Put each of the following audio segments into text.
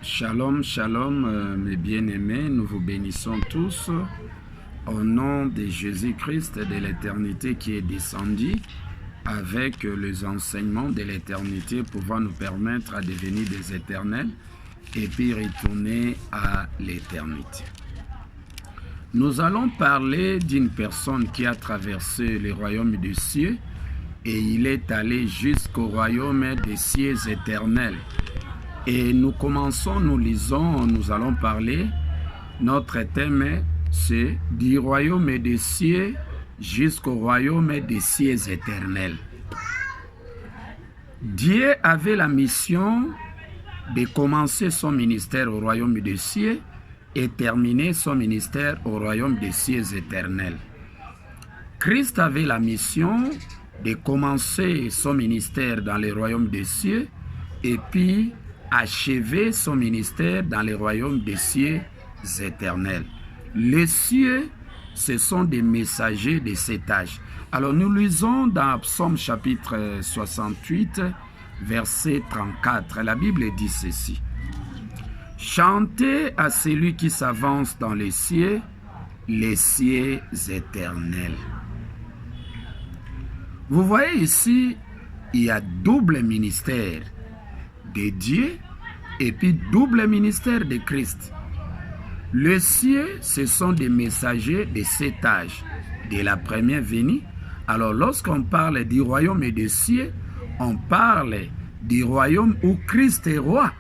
Shalom, shalom, mes bien-aimés, nous vous bénissons tous au nom de Jésus-Christ de l'éternité qui est descendu avec les enseignements de l'éternité pouvant nous permettre de devenir des éternels et puis retourner à l'éternité. Nous allons parler d'une personne qui a traversé le royaume des cieux et il est allé jusqu'au royaume des cieux éternels. Et nous commençons, nous lisons, nous allons parler, notre thème c'est du royaume des cieux jusqu'au royaume des cieux éternels. Dieu avait la mission de commencer son ministère au royaume des cieux et terminer son ministère au royaume des cieux éternels. Christ avait la mission de commencer son ministère dans le royaume des cieux et puis achever son ministère dans le royaume des cieux éternels. Les cieux, ce sont des messagers de cet âge. Alors nous lisons dans Psaume chapitre 68, verset 34. La Bible dit ceci. Chantez à celui qui s'avance dans les cieux éternels. Vous voyez ici, il y a double ministère de Dieu et puis double ministère de Christ. Les cieux, ce sont des messagers de cet âge, de la première venue. Alors lorsqu'on parle du royaume des cieux, on parle du royaume où Christ est roi,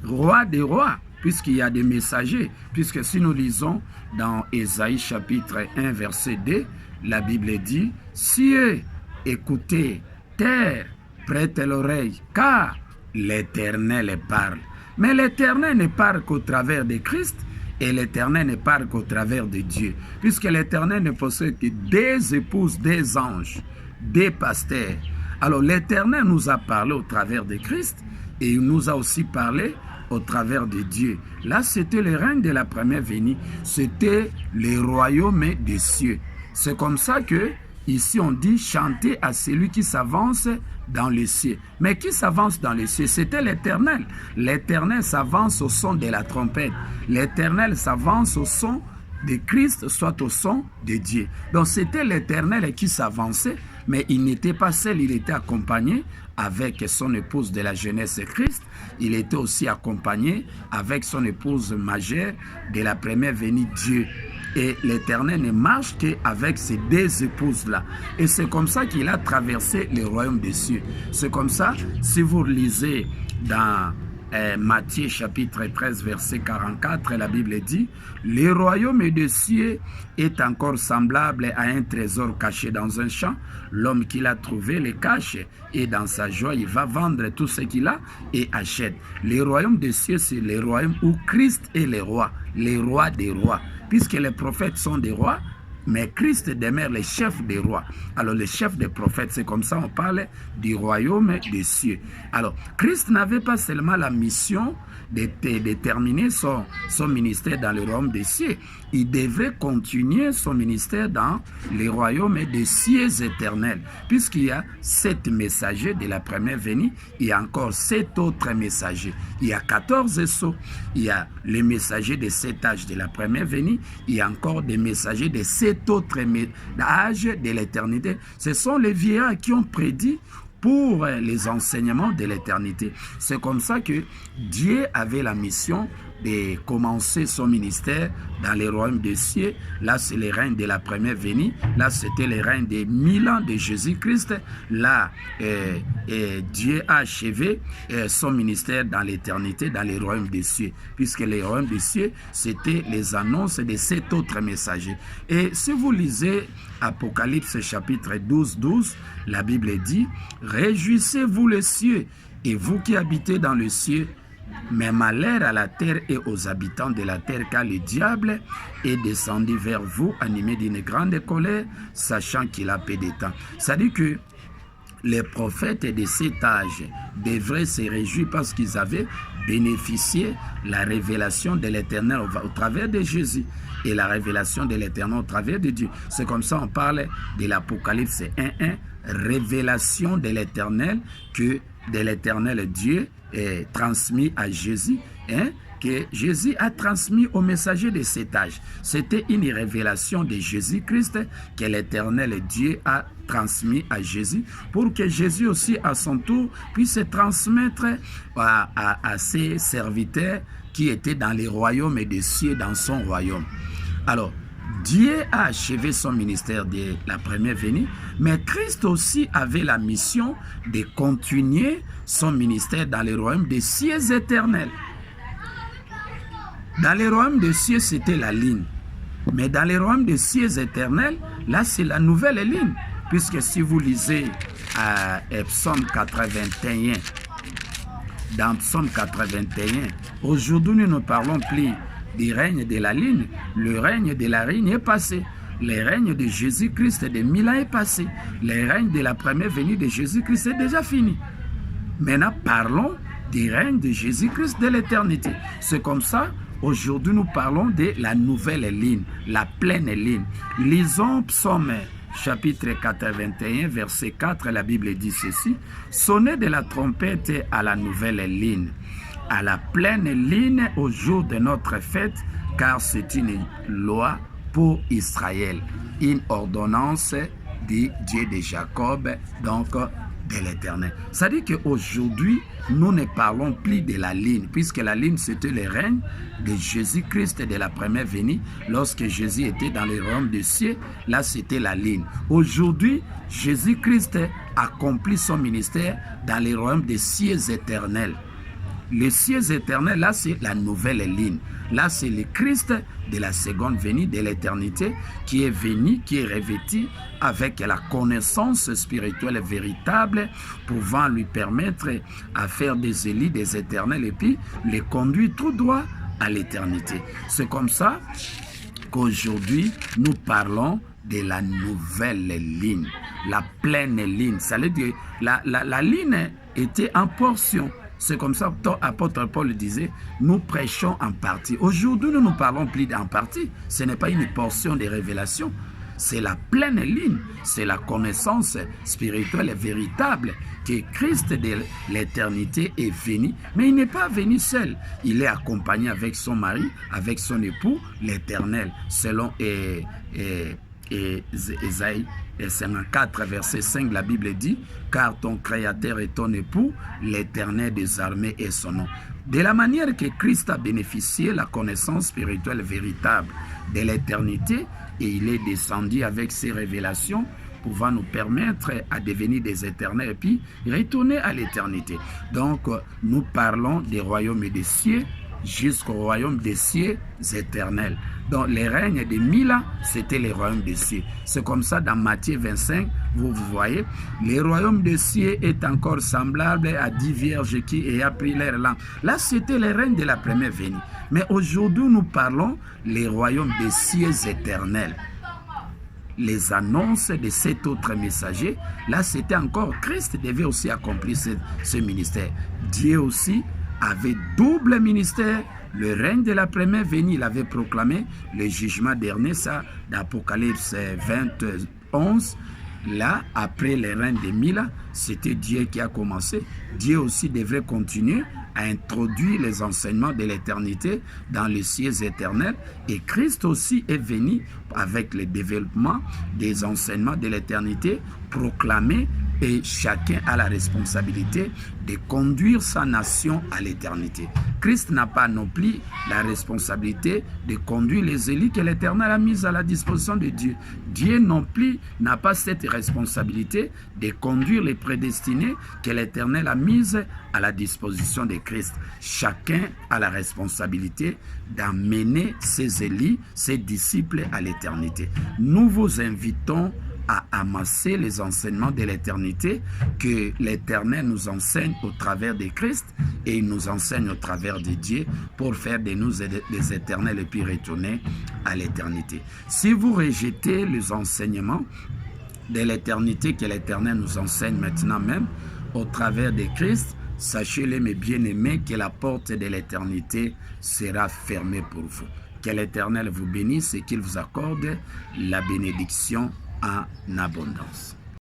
roi des rois, puisqu'il y a des messagers. Puisque si nous lisons dans Ésaïe chapitre 1 verset 2, la Bible dit « Cieux, écoutez, terre, prêtez l'oreille, car l'Éternel parle. » Mais l'Éternel ne parle qu'au travers de Christ et l'Éternel ne parle qu'au travers de Dieu. Puisque l'Éternel ne possède que des épouses, des anges, des pasteurs. Alors l'Éternel nous a parlé au travers de Christ et il nous a aussi parlé au travers de Dieu. Là, c'était le règne de la première venue. C'était le royaume des cieux. C'est comme ça que ici, on dit chanter à celui qui s'avance dans les cieux. Mais qui s'avance dans les cieux? C'était l'Éternel. L'Éternel s'avance au son de la trompette. L'Éternel s'avance au son de Christ, soit au son de Dieu. Donc, c'était l'Éternel qui s'avançait, mais il n'était pas seul, il était accompagné avec son épouse de la jeunesse Christ. Il était aussi accompagné avec son épouse majeure de la première venue Dieu. Et l'Éternel ne marche qu'avec ces deux épouses-là. Et c'est comme ça qu'il a traversé le royaume des cieux. C'est comme ça, si vous lisez dans Matthieu chapitre 13, verset 44, la Bible dit « Le royaume des cieux est encore semblable à un trésor caché dans un champ. L'homme qui l'a trouvé le cache et dans sa joie, il va vendre tout ce qu'il a et achète. » Le royaume des cieux, c'est le royaume où Christ est le roi des rois. Puisque les prophètes sont des rois, mais Christ demeure le chef des rois. Alors le chef des prophètes, c'est comme ça on parle du royaume des cieux. Alors Christ n'avait pas seulement la mission de terminer son ministère dans le royaume des cieux. Il devrait continuer son ministère dans le royaume des cieux éternels. Puisqu'il y a 7 messagers de la première venue, il y a encore 7 autres messagers. Il y a 14 sceaux. Il y a les messagers de 7 âges de la première venue. Il y a encore des messagers de 7 autres âges de l'éternité. Ce sont les vieillards qui ont prédit pour les enseignements de l'éternité. C'est comme ça que Dieu avait la mission de commencer son ministère dans les royaumes des cieux. Là, c'est le règne de la première venue. Là, c'était le règne des 1000 ans de Jésus-Christ. Là, Dieu a achevé son ministère dans l'éternité, dans les royaumes des cieux. Puisque les royaumes des cieux, c'était les annonces de 7 autres messagers. Et si vous lisez Apocalypse chapitre 12, 12, la Bible dit « Réjouissez-vous les cieux, et vous qui habitez dans le cieux, mais malheur à la terre et aux habitants de la terre, car le diable est descendu vers vous, animé d'une grande colère, sachant qu'il a peu de temps. » C'est-à-dire que les prophètes de cet âge devraient se réjouir parce qu'ils avaient bénéficié la révélation de l'Éternel au travers de Jésus et la révélation de l'Éternel au travers de Dieu. C'est comme ça on parle de l'Apocalypse 1.1, révélation de l'Éternel que de l'éternel Dieu est transmis à Jésus, hein, que Jésus a transmis au messager de cet âge. C'était une révélation de Jésus-Christ que l'éternel Dieu a transmis à Jésus pour que Jésus aussi à son tour puisse transmettre à ses serviteurs qui étaient dans les royaumes des cieux, dans son royaume. Alors, Dieu a achevé son ministère de la première venue, mais Christ aussi avait la mission de continuer son ministère dans les royaumes des cieux éternels. Dans les royaumes des cieux, c'était la ligne. Mais dans les royaumes des cieux éternels, là, c'est la nouvelle ligne. Puisque si vous lisez à Psaume 81, dans Psaume 81, aujourd'hui, nous ne parlons plus du règne de la ligne. Le règne de la ligne est passé. Le règne de Jésus-Christ de 1000 ans est passé. Le règne de la première venue de Jésus-Christ est déjà fini. Maintenant, parlons du règne de Jésus-Christ de l'éternité. C'est comme ça. Aujourd'hui, nous parlons de la nouvelle ligne, la pleine ligne. Lisons Psaume chapitre 81, verset 4, la Bible dit ceci. « Sonnez de la trompette à la nouvelle ligne, à la pleine ligne au jour de notre fête, car c'est une loi pour Israël, une ordonnance du Dieu de Jacob, donc de l'Éternel. » Ça dit qu'aujourd'hui, nous ne parlons plus de la ligne, puisque la ligne, c'était le règne de Jésus-Christ de la première venue. Lorsque Jésus était dans les royaumes des cieux, là, c'était la ligne. Aujourd'hui, Jésus-Christ accomplit son ministère dans les royaumes des cieux éternels. Les cieux éternels, là, c'est la nouvelle ligne. Là, c'est le Christ de la seconde venue de l'éternité qui est venu, qui est revêtu avec la connaissance spirituelle véritable, pouvant lui permettre à faire des élus, des éternels, et puis les conduire tout droit à l'éternité. C'est comme ça qu'aujourd'hui, nous parlons de la nouvelle ligne, la pleine ligne. Ça veut dire la ligne était en portion. C'est comme ça que l'apôtre Paul disait, nous prêchons en partie. Aujourd'hui, nous ne parlons plus en partie. Ce n'est pas une portion de révélation. C'est la pleine ligne. C'est la connaissance spirituelle véritable que Christ de l'éternité est venu. Mais il n'est pas venu seul. Il est accompagné avec son mari, avec son époux, l'Éternel, selon Ésaïe 54, verset 5, la Bible dit, « Car ton Créateur est ton époux, l'Éternel des armées est son nom. » De la manière que Christ a bénéficié la connaissance spirituelle véritable de l'éternité, et il est descendu avec ses révélations, pouvant nous permettre à devenir des éternels et puis retourner à l'éternité. Donc, nous parlons des royaumes des cieux jusqu'au royaume des cieux éternels. Donc, les règnes de 1000 ans, c'était les royaumes des cieux. C'est comme ça, dans Matthieu 25, vous voyez, les royaumes des cieux est encore semblable à 10 vierges qui ayant pris leur lampe. Là, c'était les règnes de la première venue. Mais aujourd'hui, nous parlons les royaumes des cieux éternels. Les annonces de cet autre messager, là, c'était encore Christ devait aussi accomplir ce ministère. Dieu aussi avait double ministère. Le règne de la première venue, il avait proclamé le jugement dernier, ça, d'Apocalypse 21. Là, après le règne de 1000 ans, c'était Dieu qui a commencé. Dieu aussi devrait continuer à introduire les enseignements de l'éternité dans les cieux éternels. Et Christ aussi est venu avec le développement des enseignements de l'éternité, proclamés, et chacun a la responsabilité de conduire sa nation à l'éternité. Christ n'a pas non plus la responsabilité de conduire les élus que l'Éternel a mis à la disposition de Dieu. Dieu non plus n'a pas cette responsabilité de conduire les prédestinés que l'Éternel a mis à la disposition de Christ. Chacun a la responsabilité d'amener ses élus, ses disciples à l'éternité. Nous vous invitons à amasser les enseignements de l'éternité que l'Éternel nous enseigne au travers de Christ et il nous enseigne au travers de Dieu pour faire de nous des éternels et puis retourner à l'éternité. Si vous rejetez les enseignements de l'éternité que l'Éternel nous enseigne maintenant même au travers de Christ, sachez-le mes bien-aimés que la porte de l'éternité sera fermée pour vous. Que l'Éternel vous bénisse et qu'il vous accorde la bénédiction en abondance.